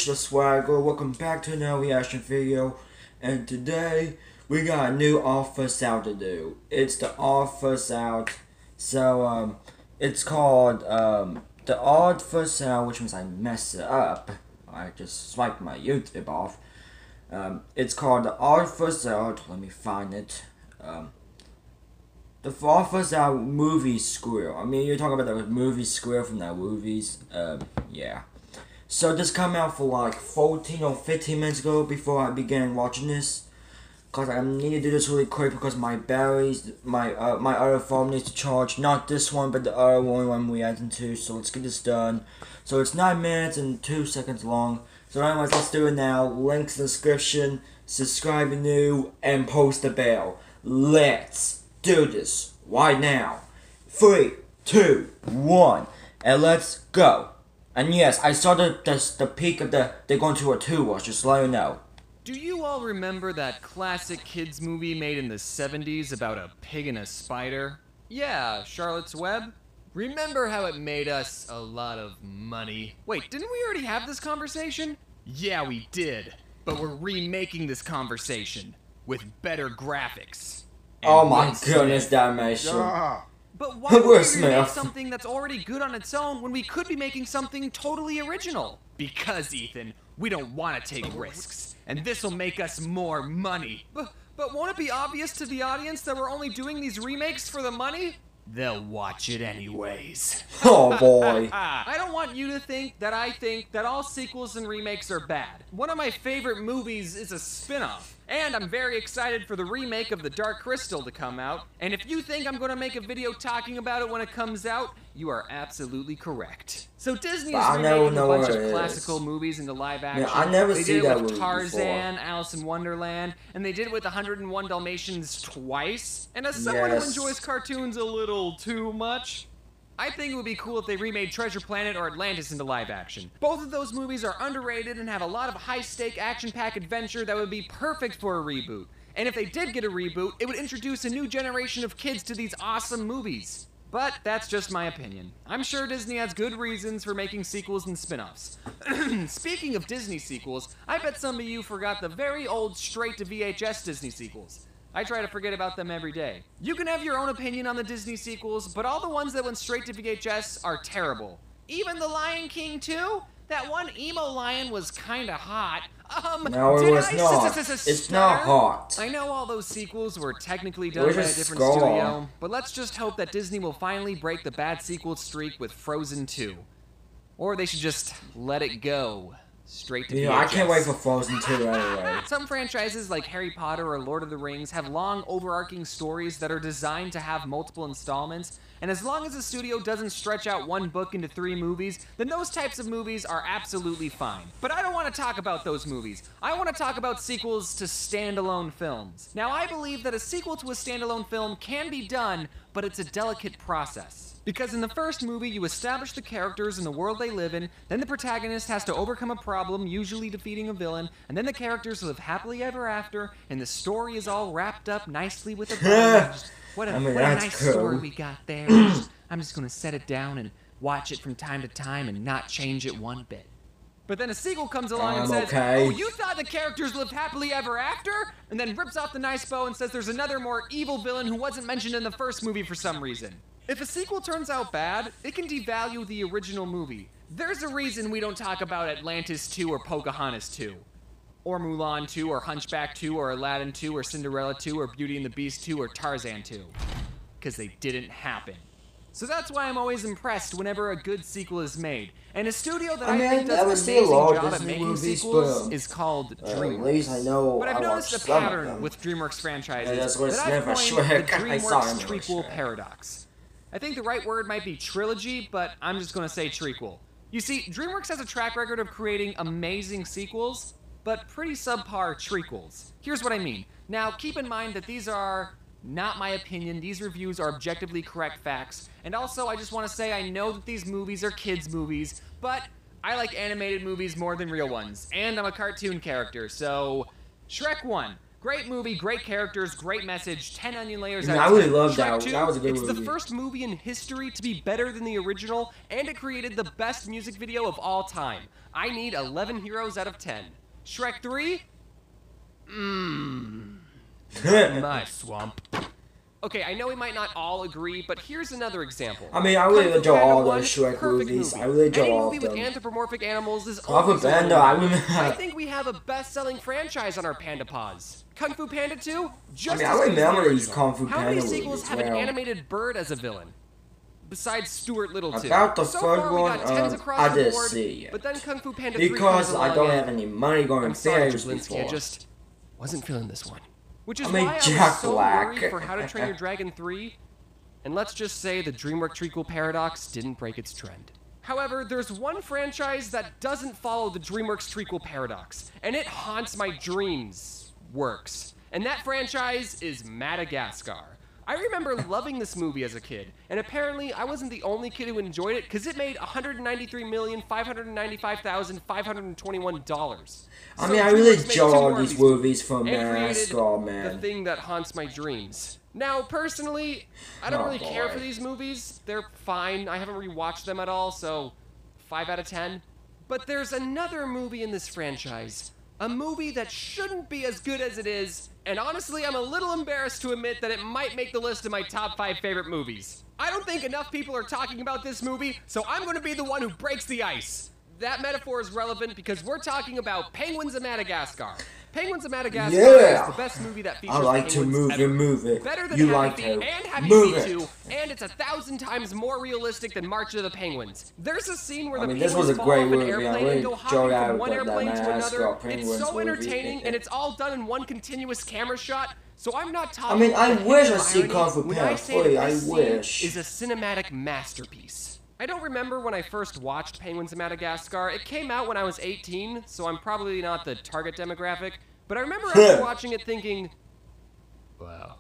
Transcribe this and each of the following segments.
Twitch, the Swagger. Welcome back to another reaction video. And today, we got a new TheOdd1sOut to do. It's the TheOdd1sOut. So, it's called, TheOdd1sOut, which means I mess it up. I just swiped my YouTube off. It's called the TheOdd1sOut. Let me find it. The TheOdd1sOut movie squirrel. I mean, you're talking about the movie squirrel from the movies. Yeah. So this came out for like 14 or 15 minutes ago before I began watching this. Cause I need to do this really quick because my batteries, my other phone needs to charge. Not this one, but the other one I'm reacting to. So let's get this done. So it's 9 minutes and 2 seconds long. So anyways, let's do it now. Links in the description. Subscribe if new and post the bell. Let's do this right now. 3, 2, 1, and let's go. And yes, I saw the peak of they're going to a tour, just let you know. Do you all remember that classic kids movie made in the 70s about a pig and a spider? Yeah, Charlotte's Web? Remember how it made us a lot of money? Wait, didn't we already have this conversation? Yeah, we did. But we're remaking this conversation with better graphics. Oh my goodness, that animation. But why would we remake something that's already good on its own when we could be making something totally original? Because, Ethan, we don't want to take risks, and this'll make us more money. But won't it be obvious to the audience that we're only doing these remakes for the money? They'll watch it anyways. Oh boy. I don't want you to think that all sequels and remakes are bad. One of my favorite movies is a spin-off. And I'm very excited for the remake of The Dark Crystal to come out. And if you think I'm going to make a video talking about it when it comes out, you are absolutely correct. So Disney is remaking a bunch of classical movies into live action. Yeah, I never see that movie before. They did it with Tarzan, Alice in Wonderland, and they did it with 101 Dalmatians twice. And as someone who enjoys cartoons a little too much, I think it would be cool if they remade Treasure Planet or Atlantis into live action. Both of those movies are underrated and have a lot of high-stake, action-packed adventure that would be perfect for a reboot. And if they did get a reboot, it would introduce a new generation of kids to these awesome movies. But that's just my opinion. I'm sure Disney has good reasons for making sequels and spin-offs. Speaking of Disney sequels, I bet some of you forgot the very old straight-to-VHS Disney sequels. I try to forget about them every day. You can have your own opinion on the Disney sequels, but all the ones that went straight to VHS are terrible. Even The Lion King 2? That one emo lion was kinda hot. No, it was not. It's not hot. I know all those sequels were technically done by a different studio, but let's just hope that Disney will finally break the bad sequel streak with Frozen 2. Or they should just let it go. Straight to VHS. I can't wait for Frozen 2 anyway. Some franchises like Harry Potter or Lord of the Rings have long, overarching stories that are designed to have multiple installments, and as long as the studio doesn't stretch out one book into 3 movies, then those types of movies are absolutely fine. But I don't want to talk about those movies. I want to talk about sequels to standalone films. Now, I believe that a sequel to a standalone film can be done, but it's a delicate process. Because in the first movie, you establish the characters and the world they live in, then the protagonist has to overcome a problem, usually defeating a villain, and then the characters live happily ever after, and the story is all wrapped up nicely with a bow. What a nice story we got there. I'm just gonna set it down and watch it from time to time and not change it one bit. But then a sequel comes along and says, oh, you thought the characters lived happily ever after? And then rips off the nice bow and says there's another more evil villain who wasn't mentioned in the first movie for some reason. If a sequel turns out bad, it can devalue the original movie. There's a reason we don't talk about Atlantis 2 or Pocahontas 2. Or Mulan 2 or Hunchback 2 or Aladdin 2 or Cinderella 2 or Beauty and the Beast 2 or Tarzan 2. Because they didn't happen. So that's why I'm always impressed whenever a good sequel is made. And a studio that I think does an amazing job at making sequels is called DreamWorks. At least I know. But I've noticed a pattern with DreamWorks franchises that I've coined the DreamWorks trequel paradox. I think the right word might be trilogy, but I'm just going to say trequel. You see, DreamWorks has a track record of creating amazing sequels, but pretty subpar trequels. Here's what I mean. Now, keep in mind that these are not my opinion. These reviews are objectively correct facts. And also, I just want to say I know that these movies are kids' movies, but I like animated movies more than real ones. And I'm a cartoon character, so Shrek 1. Great movie, great characters, great message, 10 onion layers I mean, out I of 10. really loved Shrek that. 2, That was a good it's movie. the first movie in history to be better than the original, and it created the best music video of all time. I need 11 heroes out of 10. Shrek 3? My swamp. Okay, I know we might not all agree, but here's another example. I mean, I really enjoy all the One, Shrek perfect movies. movie. I really enjoy Any all movie of with them. anthropomorphic animals is Kung Fu always a Panda, winner. I remember. I think we have a best-selling franchise on our Panda Paws. Kung Fu Panda 2? Just I as good as the remember these original. Kung Fu How Panda many sequels movies, have an well. animated bird as a villain? Besides Stuart Little 2. About the So third far, we one, got 10s across I the didn't board, see it. but then Kung Fu Panda 3 Because comes I along don't and- have any money going I'm to sorry, theaters Jablinski, before. I just wasn't feeling this one. Which is I mean, why I Jack was so Black. worried for How to Train Your Dragon 3. And let's just say the DreamWorks trequel paradox didn't break its trend. However, there's one franchise that doesn't follow the DreamWorks trequel paradox, and it haunts my dreams. Works. And that franchise is Madagascar. I remember loving this movie as a kid, and apparently I wasn't the only kid who enjoyed it because it made $193,595,521. I mean, I really enjoy all these movies from Madagascar, The man. thing that haunts my dreams. Now, personally, I don't Oh, really care boy. for these movies. They're fine. I haven't rewatched them at all, so 5 out of 10. But there's another movie in this franchise. A movie that shouldn't be as good as it is, and honestly, I'm a little embarrassed to admit that it might make the list of my top 5 favorite movies. I don't think enough people are talking about this movie, so I'm going to be the one who breaks the ice. That metaphor is relevant because we're talking about Penguins of Madagascar. Penguins of Madagascar Yeah. is the best movie that features I like to penguins move ever. it. Better than You Happy like Feet to and Happy move Feet it. 2, and it's 1,000 times more realistic than March of the Penguins. There's a scene where I the mean, this penguins was a fall great off an movie. I airplane really and go enjoyed hopping that from one with the airplane to Madagascar another. It's Penguins so movie. entertaining, and it's all done in one continuous camera shot. So I'm not talking. I mean, I about wish I hidden see irony Kung Fu when Panda I say 3, that I this scene wish. is a cinematic masterpiece. I don't remember when I first watched Penguins of Madagascar. It came out when I was 18, so I'm probably not the target demographic. But I remember after watching it thinking, wow,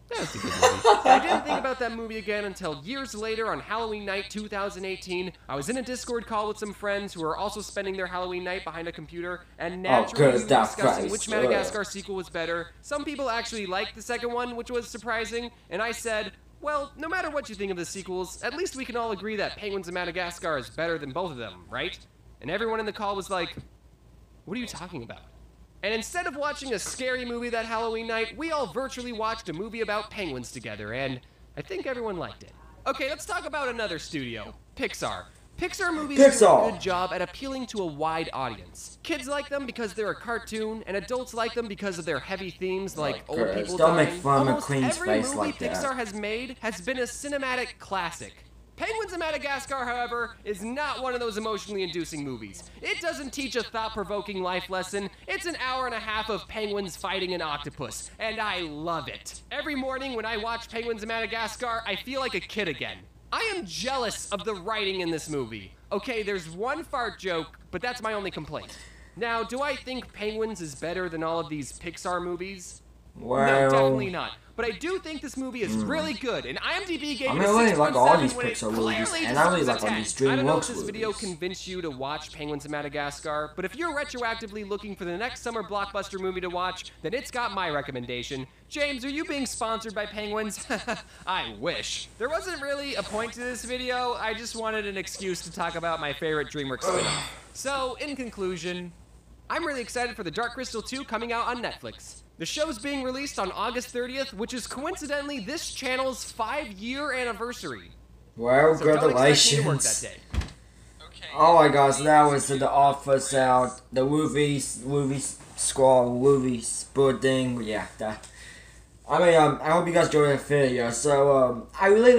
that's a good movie. And I didn't think about that movie again until years later on Halloween night 2018. I was in a Discord call with some friends who were also spending their Halloween night behind a computer, and naturally we were that discussing face, which Madagascar sequel was better. Some people actually liked the second one, which was surprising, and I said, well, no matter what you think of the sequels, at least we can all agree that Penguins of Madagascar is better than both of them, right? And everyone in the call was like, what are you talking about? And instead of watching a scary movie that Halloween night, we all virtually watched a movie about penguins together, and I think everyone liked it. Okay, let's talk about another studio, Pixar. Pixar movies do a good job at appealing to a wide audience. Kids like them because they're a cartoon, and adults like them because of their heavy themes like old people don't dying. make fun of Almost McQueen's every face movie like that. Pixar has made has been a cinematic classic. Penguins of Madagascar, however, is not one of those emotionally inducing movies. It doesn't teach a thought-provoking life lesson. It's an hour and a half of penguins fighting an octopus, and I love it. Every morning when I watch Penguins of Madagascar, I feel like a kid again. I am jealous of the writing in this movie. Okay, there's one fart joke, but that's my only complaint. Now, do I think Penguins is better than all of these Pixar movies? Well, No, definitely not. But I do think this movie is really good, and IMDb gave I it mean, a I really 6.7 like all these when it Pixar movies, clearly and I really deserves like a all these 10. I don't know if DreamWorks this video movies. convinced you to watch Penguins of Madagascar, but if you're retroactively looking for the next summer blockbuster movie to watch, then it's got my recommendation. James, are you being sponsored by Penguins? I wish. There wasn't really a point to this video, I just wanted an excuse to talk about my favorite DreamWorks spin-off. So, in conclusion, I'm really excited for The Dark Crystal 2 coming out on Netflix. The show's being released on August 30th, which is coincidentally this channel's 5-year anniversary. Well, So don't expect me to work congratulations. that day. Oh my gosh, that was the TheOdd1sOut, the movie squad, movie sport thing. Yeah, that. I mean, I hope you guys enjoyed that video. So, I really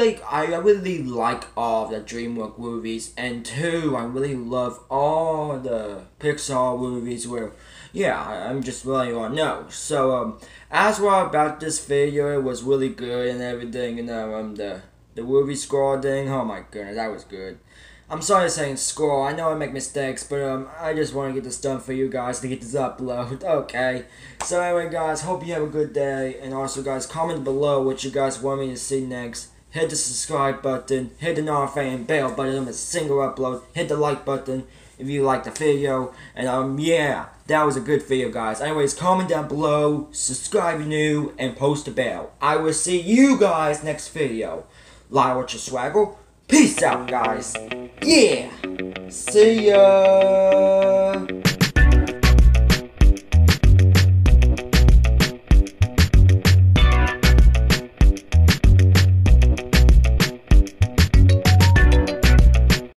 like all the DreamWorks movies, and two, I really love all the Pixar movies. Where, yeah, I'm just really on no. So, as well about this video, it was really good and everything. You know, the movie score thing. Oh my goodness, that was good. I'm sorry saying score. I know I make mistakes, but I just want to get this done for you guys to get this upload. Okay. So anyway, guys, hope you have a good day, and also, guys, comment below what you guys want me to see next. hit the subscribe button, hit the notification bell button on a single upload, hit the like button if you liked the video, and yeah, that was a good video, guys. Anyways, comment down below, subscribe if you're new, and post the bell. I will see you guys next video. Like what your swaggle. Peace out, guys. Yeah. See ya.